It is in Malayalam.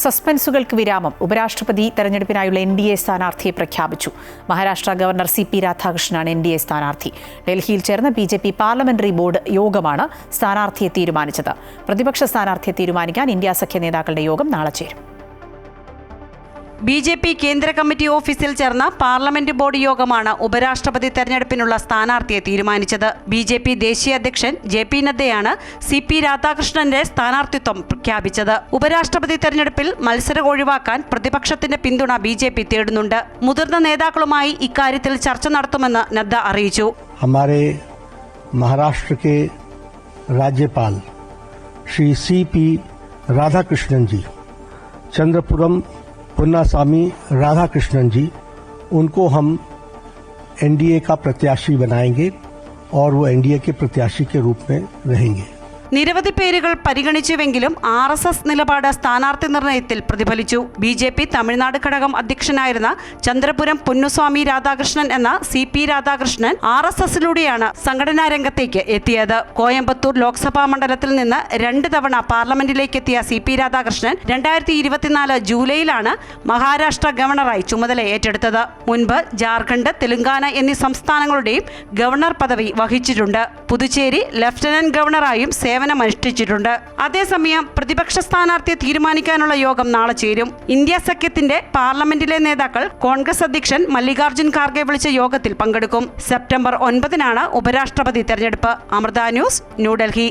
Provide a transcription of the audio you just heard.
സസ്പെൻസുകൾക്ക് വിരാമം. ഉപരാഷ്ട്രപതി തെരഞ്ഞെടുപ്പിനായുള്ള NDA സ്ഥാനാർത്ഥിയെ പ്രഖ്യാപിച്ചു. മഹാരാഷ്ട്ര ഗവർണർ CP രാധാകൃഷ്ണനാണ് NDA സ്ഥാനാർത്ഥി. ഡൽഹിയിൽ ചേർന്ന BJP പാർലമെന്ററി ബോർഡ് യോഗമാണ് സ്ഥാനാർത്ഥിയെ തീരുമാനിച്ചത്. പ്രതിപക്ഷ സ്ഥാനാർത്ഥിയെ തീരുമാനിക്കാൻ ഇന്ത്യ സഖ്യ നേതാക്കളുടെ യോഗം നാളെ ചേരും. BJP കേന്ദ്ര കമ്മിറ്റി ഓഫീസിൽ ചേർന്ന പാർലമെന്റ് ബോർഡ് യോഗമാണ് ഉപരാഷ്ട്രപതി തെരഞ്ഞെടുപ്പിനുള്ള സ്ഥാനാർത്ഥിയെ തീരുമാനിച്ചത്. BJP ദേശീയ അധ്യക്ഷൻ JP നദ്ദയാണ് CP രാധാകൃഷ്ണന്റെ സ്ഥാനാർത്ഥിത്വം പ്രഖ്യാപിച്ചത്. ഉപരാഷ്ട്രപതി തെരഞ്ഞെടുപ്പിൽ മത്സരം ഒഴിവാക്കാൻ പ്രതിപക്ഷത്തിന്റെ പിന്തുണ BJP തേടുന്നുണ്ട്. മുതിർന്ന നേതാക്കളുമായി ഇക്കാര്യത്തിൽ ചർച്ച നടത്തുമെന്ന് നദ്ദ അറിയിച്ചു. हमारे महाराष्ट्र के राज्यपाल श्री CP राधाकृष्णन जी, चंद्रपुरम पुन्नास्वामी राधाकृष्णन जी, उनको हम NDA का प्रत्याशी बनाएंगे और वो NDA के प्रत्याशी के रूप में रहेंगे. നിരവധി പേരുകൾ പരിഗണിച്ചുവെങ്കിലും RSS നിലപാട് സ്ഥാനാർത്ഥി നിർണയത്തിൽ പ്രതിഫലിച്ചു. BJP തമിഴ്നാട് ഘടകം അധ്യക്ഷനായിരുന്ന ചന്ദ്രപുരം പുന്നുസ്വാമി രാധാകൃഷ്ണൻ എന്ന CP രാധാകൃഷ്ണൻ RSSലൂടെയാണ് സംഘടനാ രംഗത്തേക്ക് എത്തിയത്. കോയമ്പത്തൂർ ലോക്സഭാ മണ്ഡലത്തിൽ നിന്ന് 2 തവണ പാർലമെന്റിലേക്ക് എത്തിയ CP രാധാകൃഷ്ണൻ 2024 ജൂലൈയിലാണ് മഹാരാഷ്ട്ര ഗവർണറായി ചുമതല ഏറ്റെടുത്തത്. മുൻപ് ജാർഖണ്ഡ്, തെലങ്കാന എന്നീ സംസ്ഥാനങ്ങളുടെയും ഗവർണർ പദവി വഹിച്ചിട്ടുണ്ട്. പുതുച്ചേരി ലഫ്റ്റനന്റ് ഗവർണറായും സേവനമനുഷ്ഠിച്ചിട്ടുണ്ട്. അതേസമയം പ്രതിപക്ഷ സ്ഥാനാർത്ഥിയെ തീരുമാനിക്കാനുള്ള യോഗം നാളെ ചേരും. ഇന്ത്യ സഖ്യത്തിന്റെ പാർലമെന്റിലെ നേതാക്കൾ കോൺഗ്രസ് അധ്യക്ഷൻ മല്ലികാർജ്ജുൻ ഖാർഗെ വിളിച്ച യോഗത്തിൽ പങ്കെടുക്കും. സെപ്റ്റംബർ 9 ഉപരാഷ്ട്രപതി തെരഞ്ഞെടുപ്പ്. അമൃത ന്യൂസ്, ന്യൂഡൽഹി.